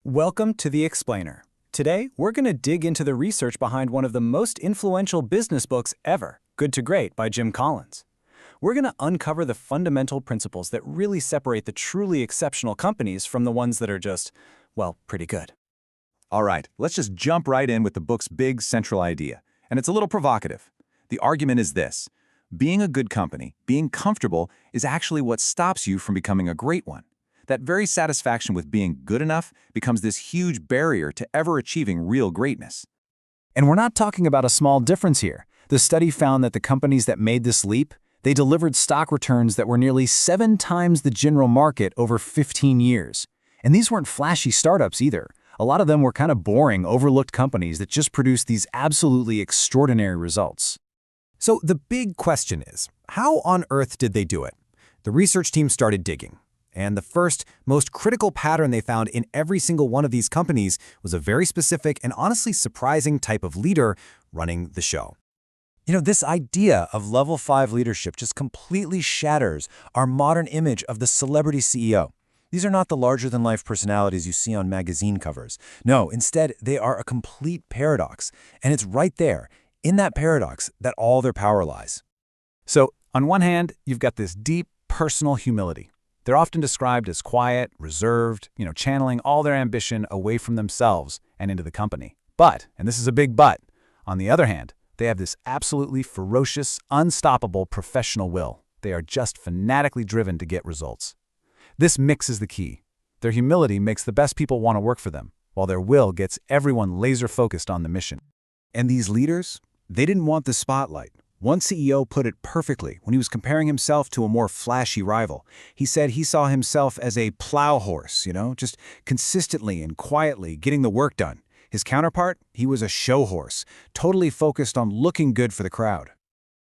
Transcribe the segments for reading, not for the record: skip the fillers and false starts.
Welcome to The Explainer. Today, we're going to dig into the research behind one of the most influential business books ever, Good to Great by Jim Collins. We're going to uncover the fundamental principles that really separate the truly exceptional companies from the ones that are just, well, pretty good. All right, let's just jump right in with the book's big central idea. And it's a little provocative. The argument is this: being a good company, being comfortable, is actually what stops you from becoming a great one. That very satisfaction with being good enough becomes this huge barrier to ever achieving real greatness. And we're not talking about a small difference here. The study found that the companies that made this leap, they delivered stock returns that were nearly 7 times the general market over 15 years. And these weren't flashy startups either. A lot of them were kind of boring, overlooked companies that just produced these absolutely extraordinary results. So the big question is, how on earth did they do it? The research team started digging. And the first, most critical pattern they found in every single one of these companies was a very specific and honestly surprising type of leader running the show. This idea of level 5 leadership just completely shatters our modern image of the celebrity CEO. These are not the larger-than-life personalities you see on magazine covers. No, instead, they are a complete paradox. And it's right there, in that paradox, that all their power lies. So, on one hand, you've got this deep personal humility. They're often described as quiet, reserved, channeling all their ambition away from themselves and into the company. But, and this is a big but, on the other hand, they have this absolutely ferocious, unstoppable professional will. They are just fanatically driven to get results. This mix is the key. Their humility makes the best people want to work for them, while their will gets everyone laser-focused on the mission. And these leaders, they didn't want the spotlight. One CEO put it perfectly when he was comparing himself to a more flashy rival. He said he saw himself as a plow horse, just consistently and quietly getting the work done. His counterpart, he was a show horse, totally focused on looking good for the crowd.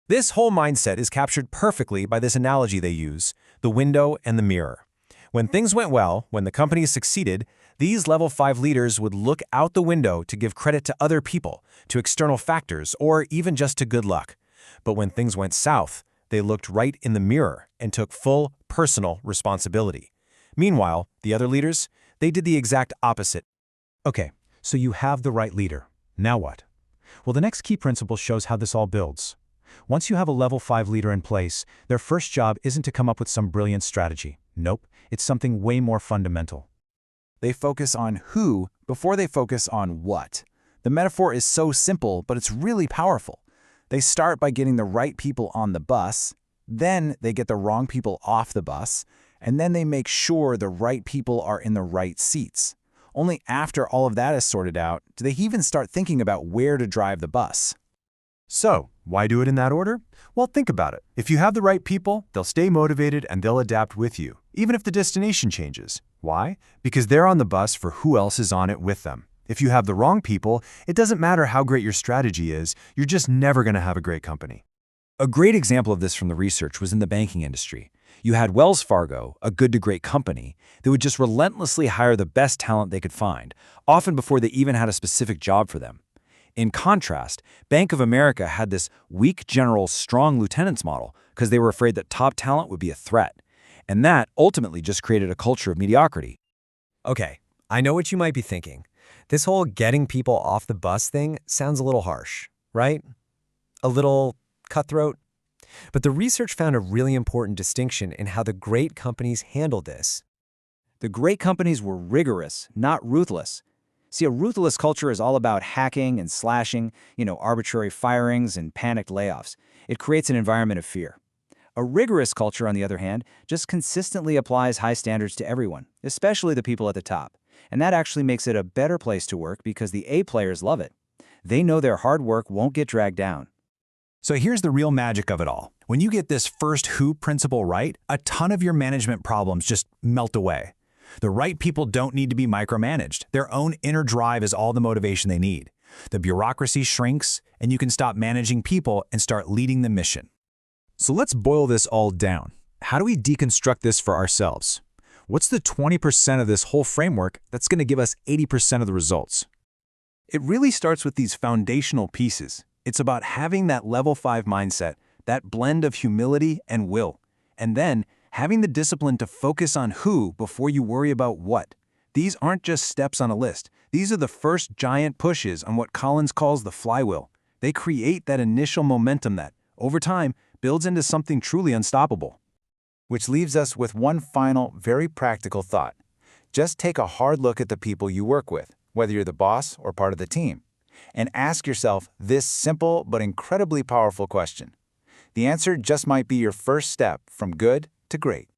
This whole mindset is captured perfectly by this analogy they use, the window and the mirror. When things went well, when the company succeeded, these level 5 leaders would look out the window to give credit to other people, to external factors, or even just to good luck. But when things went south, they looked right in the mirror and took full personal responsibility. Meanwhile, the other leaders, they did the exact opposite. Okay, so you have the right leader. Now what? Well, the next key principle shows how this all builds. Once you have a level 5 leader in place, their first job isn't to come up with some brilliant strategy. Nope, it's something way more fundamental. They focus on who before they focus on what. The metaphor is so simple, but it's really powerful. They start by getting the right people on the bus, then they get the wrong people off the bus, and then they make sure the right people are in the right seats. Only after all of that is sorted out do they even start thinking about where to drive the bus. So, why do it in that order? Well, think about it. If you have the right people, they'll stay motivated and they'll adapt with you, even if the destination changes. Why? Because they're on the bus for who else is on it with them. If you have the wrong people, it doesn't matter how great your strategy is, you're just never going to have a great company. A great example of this from the research was in the banking industry. You had Wells Fargo, a good to great company, that would just relentlessly hire the best talent they could find, often before they even had a specific job for them. In contrast, Bank of America had this weak general, strong lieutenants model because they were afraid that top talent would be a threat. And that ultimately just created a culture of mediocrity. Okay, I know what you might be thinking. This whole getting people off the bus thing sounds a little harsh, right? A little cutthroat? But the research found a really important distinction in how the great companies handled this. The great companies were rigorous, not ruthless. See, a ruthless culture is all about hacking and slashing, arbitrary firings and panicked layoffs. It creates an environment of fear. A rigorous culture, on the other hand, just consistently applies high standards to everyone, especially the people at the top. And that actually makes it a better place to work because the A players love it. They know their hard work won't get dragged down. So here's the real magic of it all. When you get this first who principle right, a ton of your management problems just melt away. The right people don't need to be micromanaged. Their own inner drive is all the motivation they need. The bureaucracy shrinks, and you can stop managing people and start leading the mission. So let's boil this all down. How do we deconstruct this for ourselves? What's the 20% of this whole framework that's going to give us 80% of the results? It really starts with these foundational pieces. It's about having that level 5 mindset, that blend of humility and will, and then having the discipline to focus on who before you worry about what. These aren't just steps on a list. These are the first giant pushes on what Collins calls the flywheel. They create that initial momentum that, over time, builds into something truly unstoppable. Which leaves us with one final, very practical thought. Just take a hard look at the people you work with, whether you're the boss or part of the team, and ask yourself this simple but incredibly powerful question. The answer just might be your first step from good to great.